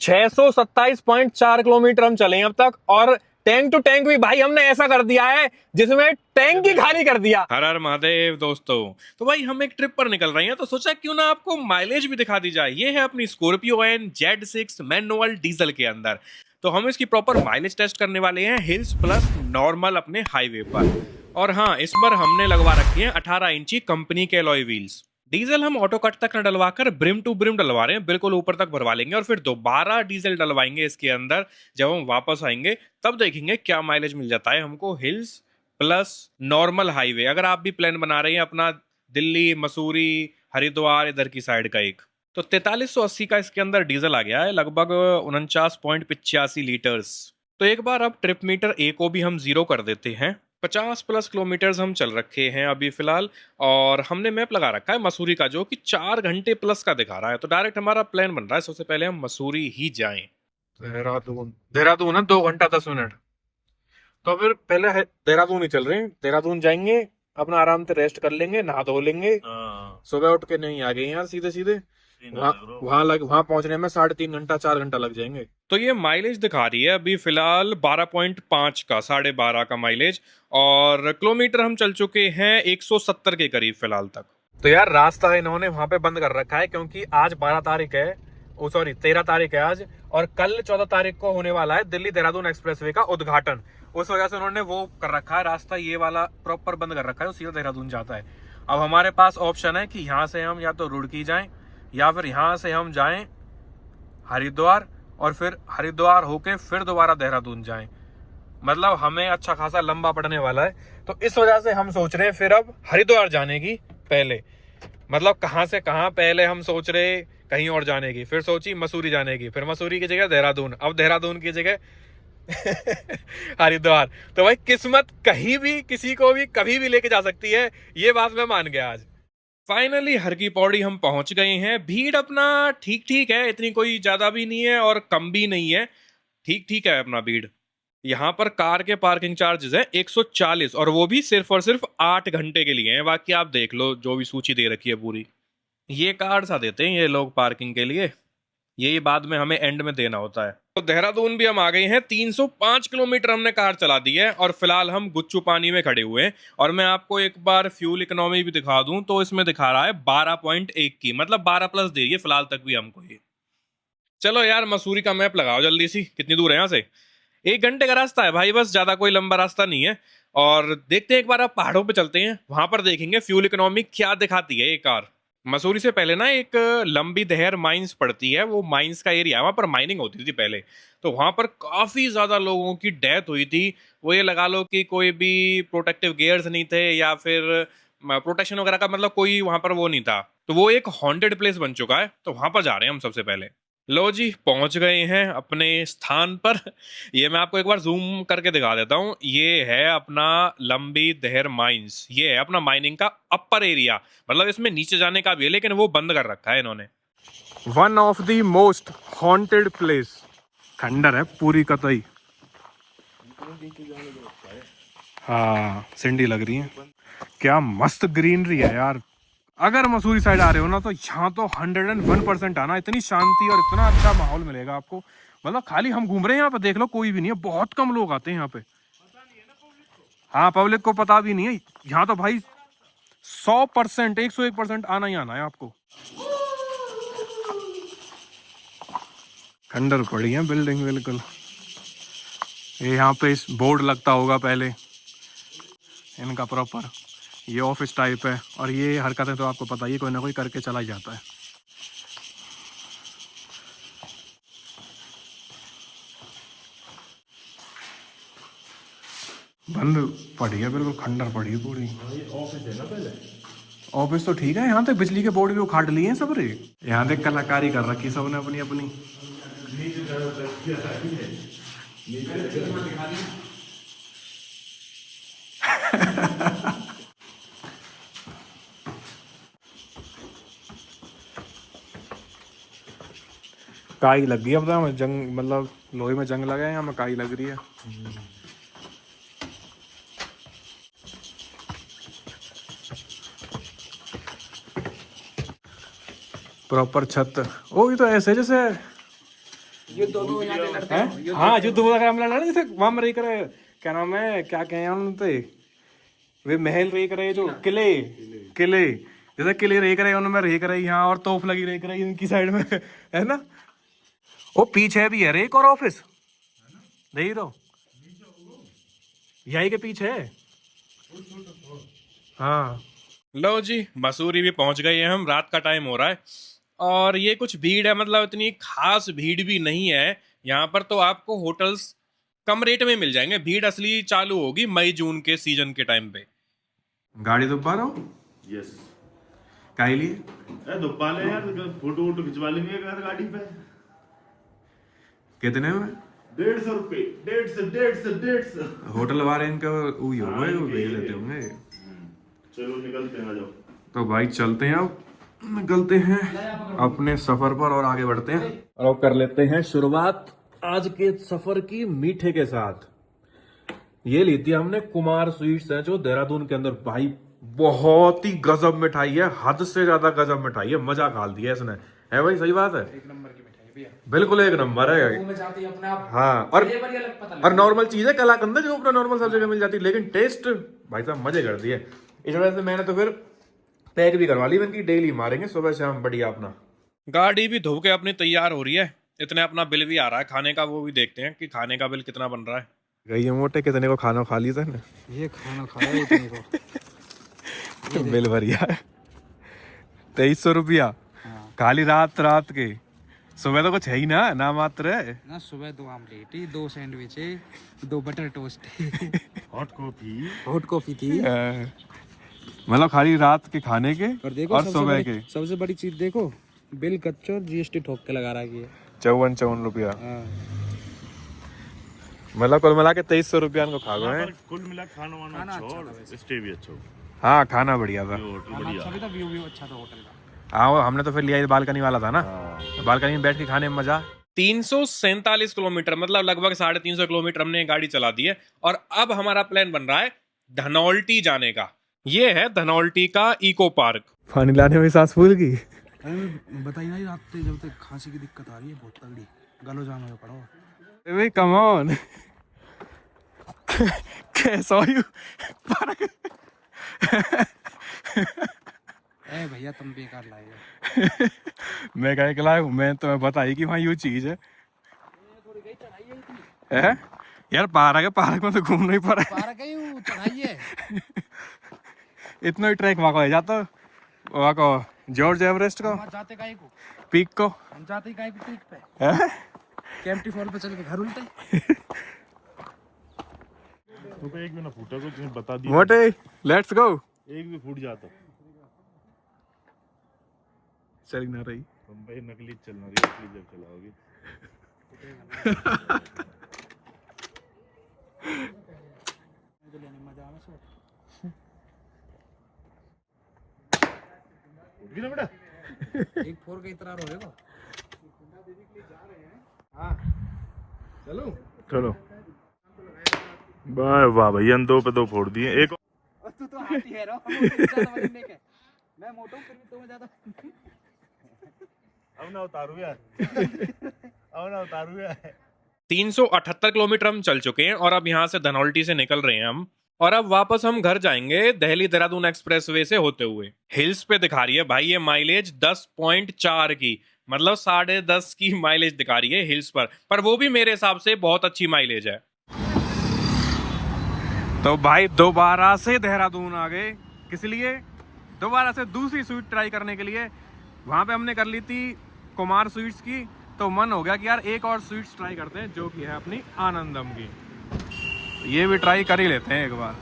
627.4 kilometre हम चले हैं अब तक, और टैंक टू टैंक भी भाई हमने ऐसा कर दिया है जिसमें टैंक ही खाली कर दिया। हर हर महादेव दोस्तों। तो भाई हम एक ट्रिप पर निकल रहे हैं, तो सोचा क्यों ना आपको माइलेज भी दिखा दी जाए। ये है अपनी Scorpio N Z6 manual diesel के अंदर। तो हम इसकी प्रॉपर माइलेज टेस्ट करने वाले हैं हिल्स प्लस नॉर्मल अपने हाईवे पर। और हाँ, इस बार हमने लगवा रखी है 18 इंची कंपनी के अलॉय व्हील्स। डीजल हम ऑटो कट तक न डलवाकर ब्रिम टू ब्रिम डलवा रहे हैं, बिल्कुल ऊपर तक भरवा लेंगे और फिर दोबारा डीजल डलवाएंगे इसके अंदर। जब हम वापस आएंगे तब देखेंगे क्या माइलेज मिल जाता है हमको हिल्स प्लस नॉर्मल हाईवे। अगर आप भी प्लान बना रहे हैं अपना दिल्ली मसूरी हरिद्वार इधर की साइड का एक, तो 4380 का इसके अंदर डीजल आ गया है, लगभग 49.85 लीटर्स। तो एक बार अब ट्रिप मीटर ए को भी हम जीरो कर देते हैं। 50 प्लस किलोमीटर्स हम चल रखे हैं अभी फिलहाल, और हमने मैप लगा रखा है मसूरी का जो कि 4 घंटे प्लस का दिखा रहा है। तो डायरेक्ट हमारा प्लान बन रहा है सबसे पहले हम मसूरी ही जाएं। देहरादून है 2 घंटा 10 मिनट। तो फिर पहले देहरादून ही चल रहे हैं। देहरादून जाएंगे, अपना आराम से रेस्ट कर लेंगे, नहा धो लेंगे, सुबह उठ के नहीं आ गए यार सीधे सीधे वहां पहुंचने में 3.5 घंटा 4 घंटा लग जाएंगे। तो ये माइलेज दिखा रही है अभी फिलहाल 12.5 का, 12.5 का माइलेज, और किलोमीटर हम चल चुके हैं 170 के करीब फिलहाल तक। तो यार रास्ता इन्होंने वहां पे बंद कर रखा है क्योंकि आज 12 तारीख है, ओ सॉरी 13 तारीख है आज, और कल 14 तारीख को होने वाला है दिल्ली देहरादून एक्सप्रेसवे का उद्घाटन। उस वजह से उन्होंने वो कर रखा है, रास्ता ये वाला प्रॉपर बंद कर रखा है, सीधा देहरादून जाता है। अब हमारे पास ऑप्शन है कि यहाँ से हम या तो रुड़की जाएं या फिर यहाँ से हम जाएं हरिद्वार, और फिर हरिद्वार होके फिर दोबारा देहरादून जाएं। मतलब हमें अच्छा खासा लंबा पड़ने वाला है। तो इस वजह से हम सोच रहे हैं फिर अब हरिद्वार जाने की पहले, मतलब कहाँ से कहाँ पहले हम सोच रहे कहीं और जाने की, फिर सोची मसूरी जाने की, फिर मसूरी की जगह देहरादून, अब देहरादून की जगह हरिद्वार। तो भाई किस्मत कहीं भी किसी को भी कभी भी लेके जा सकती है, ये बात मैं मान गया आज। फाइनली हर की पौड़ी हम पहुंच गए हैं। भीड़ अपना ठीक ठीक है, इतनी कोई ज्यादा भी नहीं है और कम भी नहीं है, ठीक ठीक है अपना भीड़। यहाँ पर कार के पार्किंग चार्जेस है 140, और वो भी सिर्फ और सिर्फ 8 घंटे के लिए हैं। बाकी आप देख लो जो भी सूची दे रखी है पूरी, ये कार्ड सा देते हैं ये लोग पार्किंग के लिए, यही बाद में हमें एंड में देना होता है। तो देहरादून भी हम आ गए हैं, 305 किलोमीटर हमने कार चला दी है, और फिलहाल हम गुच्चू पानी में खड़े हुए हैं। और मैं आपको एक बार फ्यूल इकोनॉमी भी दिखा दूं तो इसमें दिखा रहा है 12.1 की, मतलब 12 प्लस दे रही है फिलहाल तक भी हमको ये। चलो यार मसूरी का मैप लगाओ जल्दी सी, कितनी दूर है यहाँ से? 1 घंटे का रास्ता है भाई, बस ज्यादा कोई लंबा रास्ता नहीं है। और देखते हैं एक बार, आप पहाड़ों पे चलते हैं, वहां पर देखेंगे फ्यूल इकोनॉमी क्या दिखाती है ये कार। मसूरी से पहले ना एक लंबी दहर माइंस पड़ती है, वो माइंस का एरिया है, वहां पर माइनिंग होती थी पहले। तो वहां पर काफी ज्यादा लोगों की डेथ हुई थी। वो ये लगा लो कि कोई भी प्रोटेक्टिव गियर्स नहीं थे या फिर प्रोटेक्शन वगैरह का मतलब कोई वहां पर वो नहीं था। तो वो एक हॉन्टेड प्लेस बन चुका है, तो वहां पर जा रहे हैं हम सबसे पहले। लो जी पहुंच गए हैं अपने स्थान पर। ये मैं आपको एक बार जूम करके दिखा देता हूँ। ये है अपना लंबी दहर माइंस, ये है अपना माइनिंग का अपर एरिया। मतलब इसमें नीचे जाने का भी है लेकिन वो बंद कर रखा है इन्होंने। One of the most haunted place, खंडर है पूरी कतई। हाँ सिंडी लग रही है, क्या मस्त ग्रीनरी है यार। अगर मसूरी साइड आ रहे हो ना तो यहाँ तो 101% आना, इतनी शांति और इतना अच्छा माहौल मिलेगा आपको। मतलब खाली हम घूम रहे हैं यहाँ पे, देख लो कोई भी नहीं है, बहुत कम लोग आते हैं यहाँ पे। हाँ पब्लिक को पता भी नहीं है यहाँ तो भाई 100% 101% आना ही आना है आपको। खंडर पड़ी है बिल्डिंग बिल्कुल। ये यहाँ पे इस बोर्ड लगता होगा पहले इनका प्रॉपर, ये ऑफिस टाइप है। और ये हरकतें तो आपको पता ही है, कोई ना कोई करके चला ही जाता है। बंद पड़ी है बिल्कुल, खंडर पड़ी है पूरी। ऑफिस है ना पहले, ऑफिस तो ठीक है, यहाँ तक बिजली के बोर्ड भी उखाड़ लिए हैं सब रे। यहाँ तक कलाकारी कर रखी सबने अपनी अपनी। काई लग गई अब तो जंग, मतलब लोहे में जंग लगा है, यहाँ में काई लग रही है। प्रॉपर छत, ओ ये तो ऐसे जैसे हाँ युद्ध हुआ हम लड़ा जैसे वहां में रही करे, क्या नाम है, क्या कहे उनते, वे महल रही करे जो किले, किले जैसे किले रही करे उनमें रही करे यहाँ, और तोप लगी रही करे इनकी साइड में है ना। वो पीछे भी है एक और ऑफिस, नहीं तो यही के पीछे है। हाँ लो जी, मसूरी भी पहुंच गए हैं हम, रात का टाइम हो रहा है और ये कुछ भीड़ है, मतलब इतनी खास भीड़ भी नहीं है यहाँ पर। तो आपको होटल्स कम रेट में मिल जाएंगे, भीड़ असली चालू होगी मई जून के सीजन के टाइम पे। गाड़ी तो पा रहा हूँ यस काहे लिए धुप्पा ले यार, फोटो वोटो खिंचवा लेंगे यार गाड़ी पे। कितने में? 150 रुपए, 150 होटल वाले इनका वही होगा, वो भेज देते होंगे। चलो निकलते हैं, आ जाओ। तो भाई चलते हैं, अब निकलते हैं अपने सफर पर और आगे बढ़ते हैं, और अब कर लेते हैं शुरुआत आज के सफर की मीठे के साथ। ये ली थी हमने कुमार स्वीट्स है जो देहरादून के अंदर, भाई बहुत ही गजब मिठाई है, हद से ज्यादा गजब मिठाई है, मजा खा दिया इसने, है भाई सही बात है, एक नंबर की मिठाई भैया, बिल्कुल एक नंबर है। मुंह में जाती है अपने आप। हाँ फ्लेवर ही अलग पता लगता और नॉर्मल चीज है कलाकंद जो अपना नॉर्मल सब जगह मिल जाती है, लेकिन टेस्ट भाई साहब मजे कर दिए। इस वजह से मैंने तो फिर पैक भी करवा ली, इनकी डेली मारेंगे सुबह शाम बढ़िया अपना। गाड़ी भी धो के अपनी तैयार हो रही है, इतने अपना बिल भी आ रहा है खाने का, वो भी देखते हैं कि खाने का बिल कितना बन रहा है। गई मोटे कितने को खाना खा ली था ना, ये खाना खाया इतने को बिल भरिया 2300 रुपया खाली रात रात के। सुबह तो कुछ है ही ना मात्र है ना, सुबह 2 omelette, 2 sandwich, 2 butter toast, hot coffee थी। मतलब खाली रात के खाने के और देखो और सुबह के सबसे बड़ी चीज देखो, बिल कच्चो और जीएसटी ठोक के लगा रहा है 54 रुपया, हाँ। मतलब कुल मिला के 2300 रुपया को खा गए हैं। कुल मिला खाना वाना खाना अच्छा अच्छा और था वैसे। स्टे भी अच्छा हो, हाँ खाना बढ़िया था, होटल खाना बढ़िया। अच्छा भी था, व्यू भी अच्छा था होटल का। हाँ वो हमने तो फिर लिया बालकनी वाला था ना, बालकनी में बैठ के खाने में मजा। 347 किलोमीटर, मतलब लगभग 350 किलोमीटर हमने गाड़ी चला दी है, और अब हमारा प्लान बन रहा है धनौल्टी जाने का। ये है धनौल्टी का इको पार्क। पानी लाने में सांस फूल गई। बताइए ना, रात जब तक खांसी की दिक्कत आ रही है बहुत तगड़ी, गलो जाम हो पड़ो। भाई कम ऑन कैसा यू पार्क ए भैया तुम बेकार लाए हो। मैं कह के लाया हूँ, मैं तुम्हें बताई कि वहाँ यू चीज है यार, पार्क में तो घूमना ही पड़ा है। पार्क है यू चढ़ाई है। इतना ही ट्रैक वहाँ को है जाता वहाँ को जॉर्ज एवरेस्ट को, हम जाते काहे को, पीक को, हम जाते काहे को पीक पे, हैं? कैंपटी फॉल पे चल के घर उल्टे। तो एक भी ना फूटा को तुम्हें बता दिया, मोटे लेट्स गो। एक भी फूट जाता चल ना रही तुम भाई, नकली चलना रही, असली जब चलाओगे। उठ गई ना बेटा, एक फोर का इतरार होएगा। चलो वाह वाह भैया, 2 पे 2 फोड़ दिए। एक तू तो हाथी है रो, मैं मोटा हूं फिर भी तुम्हें ज्यादा। अब ना उतारू यार, अब ना उतारू यार। 378 किलोमीटर हम चल चुके हैं और अब यहाँ से धनौल्टी से निकल रहे हैं हम, और अब वापस हम घर जाएंगे दिल्ली देहरादून एक्सप्रेसवे से होते हुए। हिल्स पे दिखा रही है भाई ये माइलेज 10.4 की, मतलब 10.5 की माइलेज दिखा रही है हिल्स पर वो भी मेरे हिसाब से बहुत अच्छी माइलेज है। तो भाई दोबारा से देहरादून आ गए, किस लिए? दोबारा से दूसरी स्वीट ट्राई करने के लिए। वहाँ पे हमने कर ली थी कुमार स्वीट्स की, तो मन हो गया कि यार एक और स्वीट्स ट्राई करते हैं जो कि है अपनी आनंदम की, ये भी ट्राई कर ही लेते हैं एक बार।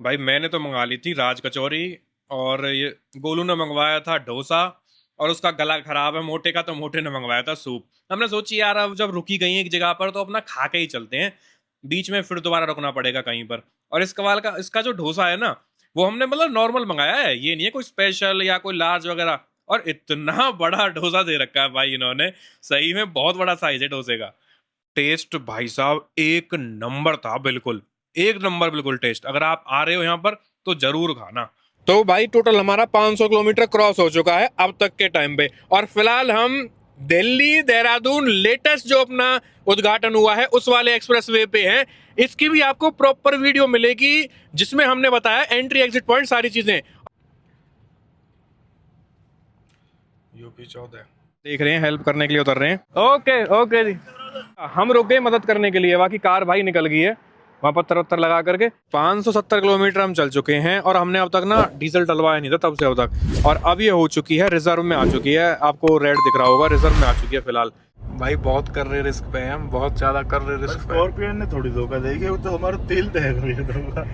भाई मैंने तो मंगा ली थी राज कचौरी, और ये गोलू ने मंगवाया था डोसा, और उसका गला खराब है मोटे का, तो मोटे ने मंगवाया था सूप। हमने सोची यार अब जब रुकी गई एक जगह पर तो अपना खा के ही चलते हैं, बीच में फिर दोबारा रुकना पड़ेगा कहीं पर। और इस कवाल का इसका जो डोसा है ना, वो हमने मतलब नॉर्मल मंगाया है, ये नहीं है कोई स्पेशल या कोई लार्ज वगैरह। और इतना बड़ा डोसा दे रखा है भाई इन्होंने, सही में बहुत बड़ा साइज है डोसे का। टेस्ट भाई साहब एक नंबर था, बिल्कुल एक नंबर, बिल्कुल टेस्ट। अगर आप आ रहे हो यहाँ पर तो जरूर खाना। तो भाई टोटल हमारा 500 किलोमीटर क्रॉस हो चुका है अब तक के टाइम पे, और फिलहाल हम दिल्ली देहरादून लेटेस्ट जो अपना उद्घाटन हुआ है उस वाले एक्सप्रेसवे पे है। इसकी भी आपको प्रॉपर वीडियो मिलेगी जिसमें हमने बताया एंट्री एग्जिट पॉइंट सारी चीजें। यूपी 14 देख रहे हैं, हेल्प करने के लिए उतर रहे हैं। ओके ओके जी, हम रुक गए मदद करने के लिए, बाकी कार भाई निकल गई है वहां पत्थर उत्तर लगा करके। 570 किलोमीटर हम चल चुके हैं और हमने अब तक ना डीजल डलवाया नहीं था तब से अब तक, और अब ये हो चुकी है, रिजर्व में आ चुकी है। आपको रेड दिख रहा होगा, रिजर्व में आ चुकी है फिलहाल। भाई बहुत कर रहे रिस्क पे हैं हम, बहुत ज्यादा कर रहे रिस्क पे। स्कॉर्पियन ने थोड़ी धोखा देगी, वो तो हमारा तेल देगा।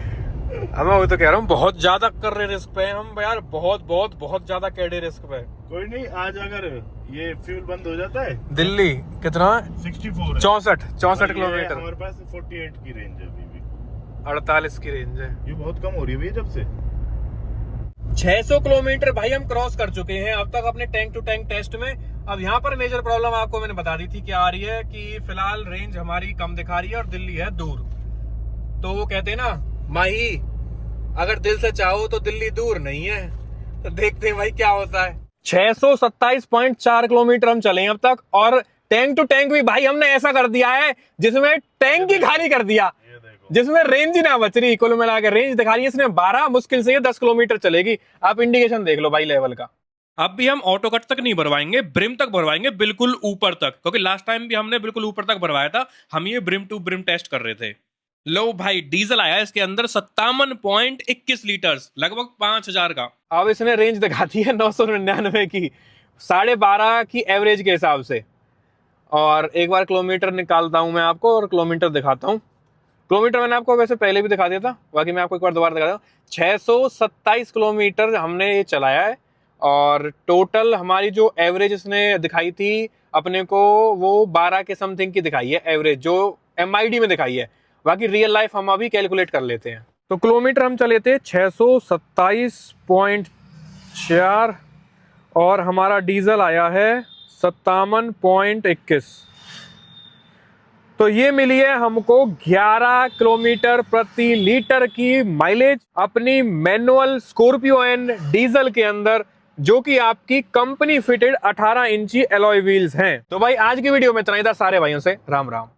अब मैं वही तो कह रहा हूँ, बहुत ज्यादा कर रहे रिस्क पे हम यार, बहुत बहुत बहुत ज्यादा कैडे रिस्क पे। कोई नहीं, आज अगर ये फ्यूल बंद हो जाता है। दिल्ली कितना 64 64 किलोमीटर, हमारे पास 48 की रेंज है अभी भी। 48 की रेंज है। ये बहुत कम हो रही है भैया जब से। 600 किलोमीटर भाई हम क्रॉस कर चुके हैं अब तक अपने टैंक टू टैंक टेस्ट में। अब यहाँ पर मेजर प्रॉब्लम आपको मैंने बता दी थी क्या आ रही है, कि फिलहाल रेंज हमारी कम दिखा रही है और दिल्ली है दूर। तो वो कहते हैं ना माही, अगर दिल से चाहो तो दिल्ली दूर नहीं है। तो देखते हैं भाई क्या होता है। 627.4 किलोमीटर हम चले हैं अब तक, और टैंक टू टैंक भी भाई हमने ऐसा कर दिया है जिसमें टैंक ही खाली कर दिया, जिसमें रेंज ही ना बच रही। कुल मिला के रेंज दिखा रही है इसने 12, मुश्किल से ये 10 किलोमीटर चलेगी। आप इंडिकेशन देख लो भाई लेवल का। अब भी हम ऑटो कट तक नहीं भरवाएंगे, ब्रिम तक भरवाएंगे, बिल्कुल ऊपर तक, क्योंकि लास्ट टाइम भी हमने बिल्कुल ऊपर तक भरवाया था। हम ये ब्रिम टू ब्रिम टेस्ट कर रहे थे। लो भाई, डीजल आया इसके अंदर 57.21 लीटर, लगभग 5000 का। अब इसने रेंज दिखाती है 999 की, 12.5 की एवरेज के हिसाब से। और एक बार किलोमीटर निकालता हूं मैं आपको और किलोमीटर दिखाता हूं। किलोमीटर मैंने आपको वैसे पहले भी दिखा दिया था, बाकी मैं आपको एक बार दोबारा दिखा दूं। 627 किलोमीटर हमने ये चलाया है, और टोटल हमारी जो एवरेज इसने दिखाई थी अपने को, वो 12 के समथिंग की दिखाई है एवरेज, जो MID में दिखाई है। बाकी रियल लाइफ हम अभी कैलकुलेट कर लेते हैं। तो किलोमीटर हम चले थे 627.4 और हमारा डीजल आया है 57.21। तो ये मिली है हमको 11 किलोमीटर प्रति लीटर की माइलेज अपनी मैनुअल स्कॉर्पियो एन डीजल के अंदर, जो कि आपकी कंपनी फिटेड 18 इंची एलॉय व्हील्स हैं। तो भाई आज की वीडियो में इतना ही था। सारे भाइयों से राम राम।